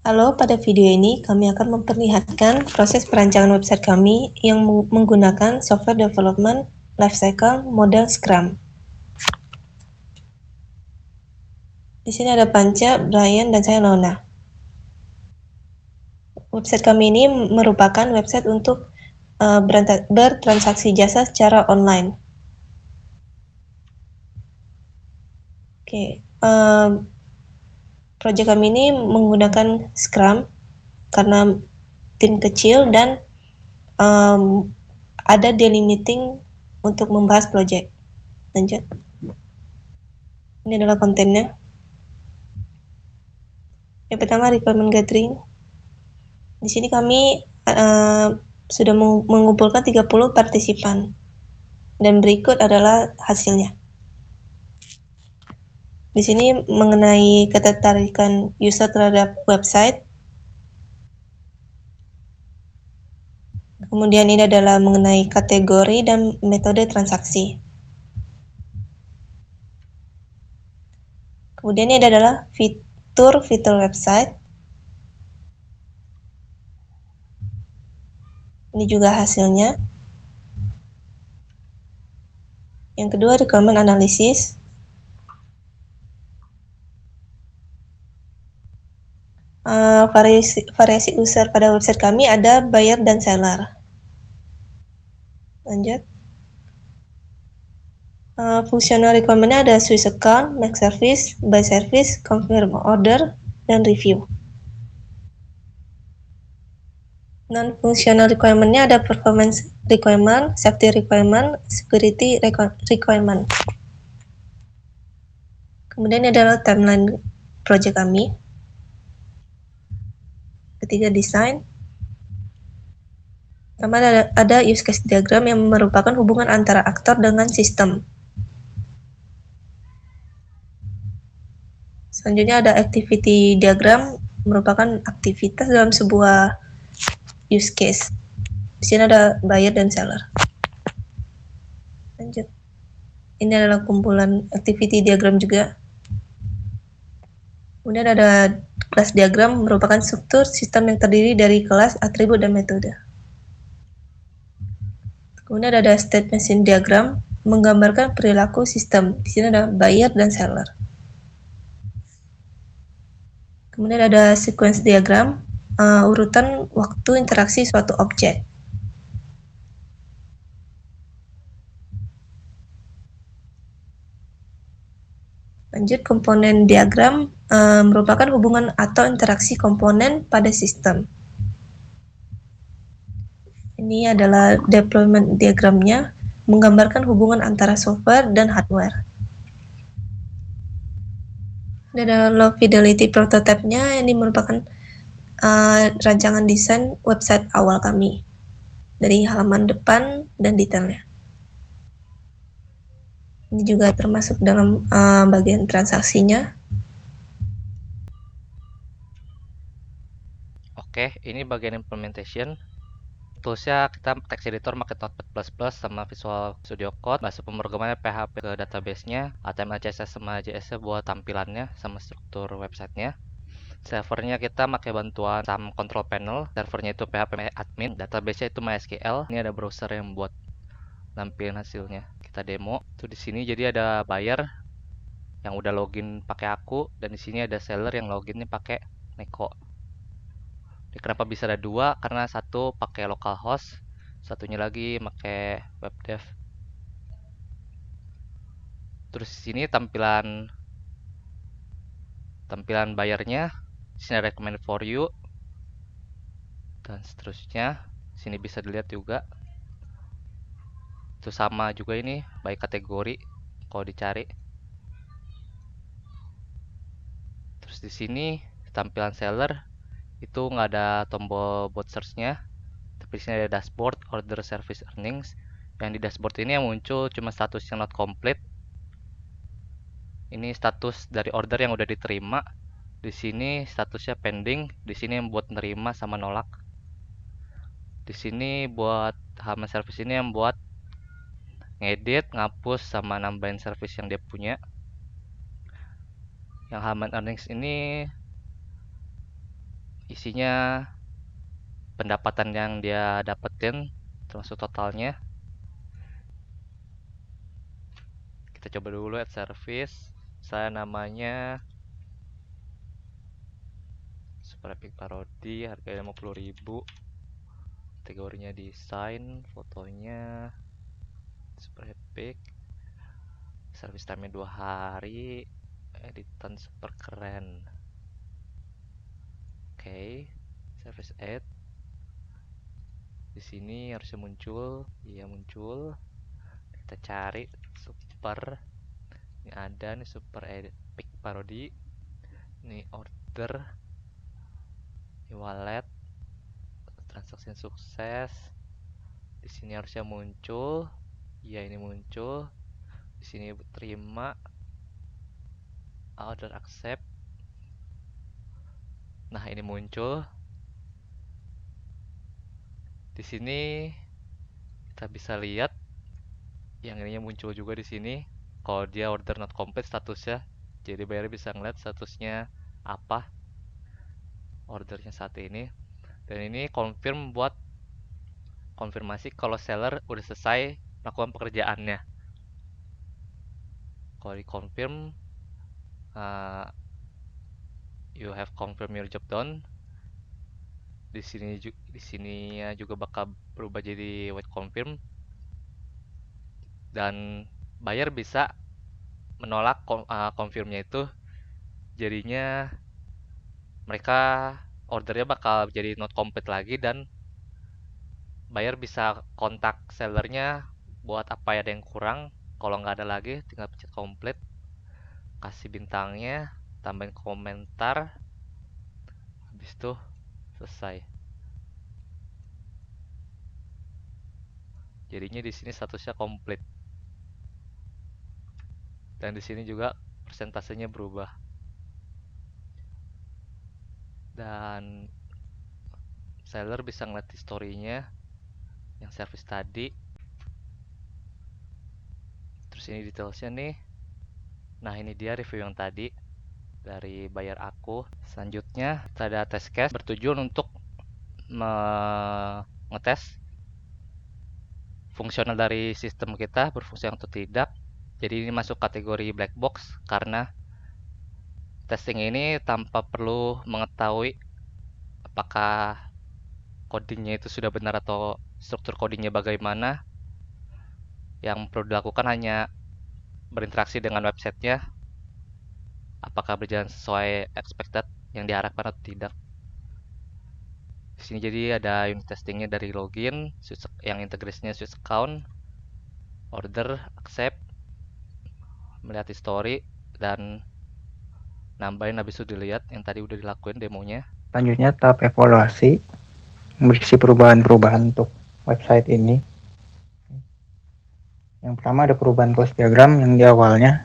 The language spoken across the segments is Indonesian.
Halo, pada video ini kami akan memperlihatkan proses perancangan website kami yang menggunakan software development lifecycle model Scrum. Di sini ada Panca, Brian, dan saya Lona. Website kami ini merupakan website untuk bertransaksi jasa secara online. Proyek kami ini menggunakan Scrum karena tim kecil dan ada daily meeting untuk membahas proyek. Lanjut. Ini adalah kontennya. Yang pertama, requirement gathering. Di sini kami sudah mengumpulkan 30 partisipan. Dan berikut adalah hasilnya. Di sini mengenai ketertarikan user terhadap website. Kemudian ini adalah mengenai kategori dan metode transaksi. Kemudian ini adalah fitur website. Ini juga hasilnya. Yang kedua, requirement analysis. Variasi user pada website kami ada buyer dan seller. Lanjut. Fungsional requirement-nya ada switch account, make service, buy service, confirm order, dan review. Non-functional requirement-nya ada performance requirement, safety requirement, security requirement. Kemudian adalah timeline project kami. Ketiga, desain. Pertama ada use case diagram yang merupakan hubungan antara aktor dengan sistem. Selanjutnya ada activity diagram, merupakan aktivitas dalam sebuah use case. Di sini ada buyer dan seller. Lanjut. Ini adalah kumpulan activity diagram juga. Kemudian ada kelas diagram, merupakan struktur sistem yang terdiri dari kelas, atribut, dan metode. Kemudian ada state machine diagram, menggambarkan perilaku sistem. Di sini ada buyer dan seller. Kemudian ada sequence diagram, urutan waktu interaksi suatu objek. Lanjut, komponen diagram merupakan hubungan atau interaksi komponen pada sistem. Ini adalah deployment diagramnya, menggambarkan hubungan antara software dan hardware. Ini adalah low fidelity prototype-nya, ini merupakan rancangan desain website awal kami, dari halaman depan dan detailnya. Ini juga termasuk dalam bagian transaksinya. Oke, ini bagian implementation. Toolsnya kita text editor pakai Notepad++ sama Visual Studio Code. Bahasa pemrogramannya PHP ke database-nya, HTML, CSS sama JS-nya buat tampilannya sama struktur websitenya. Servernya kita pakai bantuan SAM Control Panel. Servernya itu PHP admin, database-nya itu MySQL. Ini ada browser yang buat nampilin hasilnya. Kita demo. Tuh di sini jadi ada buyer yang udah login pakai aku, dan di sini ada seller yang loginnya pakai Neko. Kenapa bisa ada dua? Karena satu pakai localhost, satunya lagi pakai webdev. Terus di sini tampilan bayarnya, sini recommend for you, dan seterusnya. Sini bisa dilihat juga. Itu sama juga ini, by kategori kalau dicari. Terus di sini tampilan seller itu nggak ada tombol bot search-nya, tapi di sini ada dashboard, order, service, earnings. Yang di dashboard ini yang muncul cuma status yang not complete. Ini status dari order yang udah diterima. Di sini statusnya pending. Di sini yang buat nerima sama nolak. Di sini buat halaman service ini yang buat ngedit, ngapus, sama nambahin service yang dia punya. Yang halaman earnings ini isinya pendapatan yang dia dapetin termasuk totalnya. Kita coba dulu add service. Saya namanya Super Epic Parody, harganya 50.000. Kategorinya desain, fotonya Super Epic. Service time-nya 2 hari. Editan super keren. Oke, service add. Di sini harusnya muncul, iya muncul. Kita cari super. Ini ada nih Super Epic Parody. Ini order. Ini wallet. Transaksi sukses. Di sini harusnya muncul. Iya ini muncul. Di sini terima. Order accept. Nah ini muncul. Di sini kita bisa lihat yang ininya muncul juga di sini. Kalau dia order not complete statusnya, jadi buyer bisa ngeliat statusnya apa ordernya saat ini. Dan ini confirm buat konfirmasi kalau seller udah selesai melakukan pekerjaannya. Kalau di confirm you have confirmed your job done. Di sini juga bakal berubah jadi wait confirm. Dan buyer bisa menolak confirmnya itu, jadinya mereka ordernya bakal jadi not complete lagi, dan buyer bisa kontak sellernya buat apa ada yang kurang. Kalau nggak ada lagi tinggal pencet complete, kasih bintangnya, tambahin komentar, habis itu selesai. Jadinya di sini statusnya complete. Dan di sini juga persentasenya berubah. Dan seller bisa ngeliat historinya yang service tadi. Terus ini detailsnya nih. Nah ini dia review yang tadi dari buyer aku. Selanjutnya kita ada test case bertujuan untuk ngetes fungsional dari sistem kita berfungsi atau tidak. Jadi ini masuk kategori black box karena testing ini tanpa perlu mengetahui apakah codingnya itu sudah benar atau struktur codingnya bagaimana. Yang perlu dilakukan hanya berinteraksi dengan websitenya, apakah berjalan sesuai expected yang diharapkan atau tidak. Di sini jadi ada unit testingnya dari login, yang integrasinya switch account, order, accept, melihat history, dan nambahin habis itu dilihat yang tadi udah dilakuin demonya. Selanjutnya tahap evaluasi, berisi perubahan-perubahan untuk website ini. Yang pertama ada perubahan close diagram yang di awalnya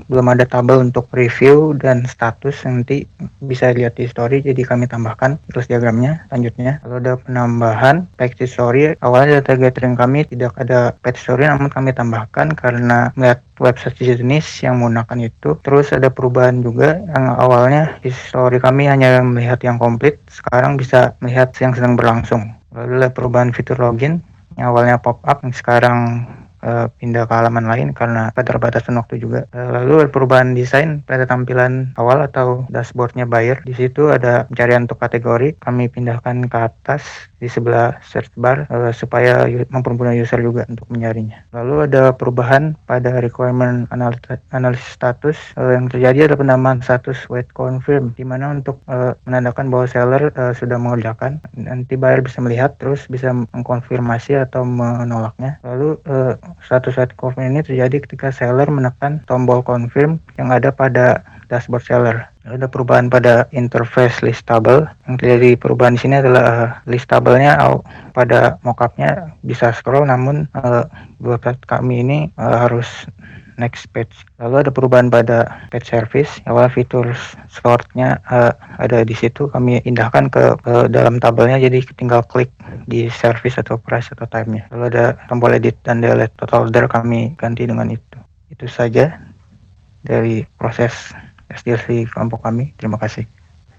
belum ada tabel untuk review dan status, nanti bisa lihat di story, jadi kami tambahkan close diagramnya. Selanjutnya kalau ada penambahan page story, awalnya data gathering kami tidak ada page story, namun kami tambahkan karena melihat website jenis yang menggunakan itu. Terus ada perubahan juga yang awalnya history kami hanya melihat yang komplit, sekarang bisa melihat yang sedang berlangsung. Lalu ada perubahan fitur login yang awalnya pop up, yang sekarang pindah ke halaman lain karena keterbatasan waktu juga. Lalu ada perubahan desain pada tampilan awal atau dashboardnya buyer. Di situ ada pencarian untuk kategori, kami pindahkan ke atas di sebelah search bar supaya mempermudah user juga untuk mencarinya. Lalu ada perubahan pada requirement analysis status. Yang terjadi adalah penambahan status wait confirm, di mana untuk menandakan bahwa seller sudah mengerjakan. Nanti buyer bisa melihat terus bisa mengkonfirmasi atau menolaknya. Lalu status wait confirm ini terjadi ketika seller menekan tombol confirm yang ada pada dashboard seller. Ada perubahan pada interface listable. Yang terjadi perubahan di sini adalah listable-nya pada mockupnya bisa scroll, namun website kami ini harus next page. Lalu ada perubahan pada page service. Awal fitur sort-nya ada di situ, kami indahkan ke dalam tabelnya, jadi tinggal klik di service atau price atau time-nya. Lalu ada tombol edit dan delete. Total order kami ganti dengan itu. Itu saja dari proses SDLC kelompok kami. Terima kasih.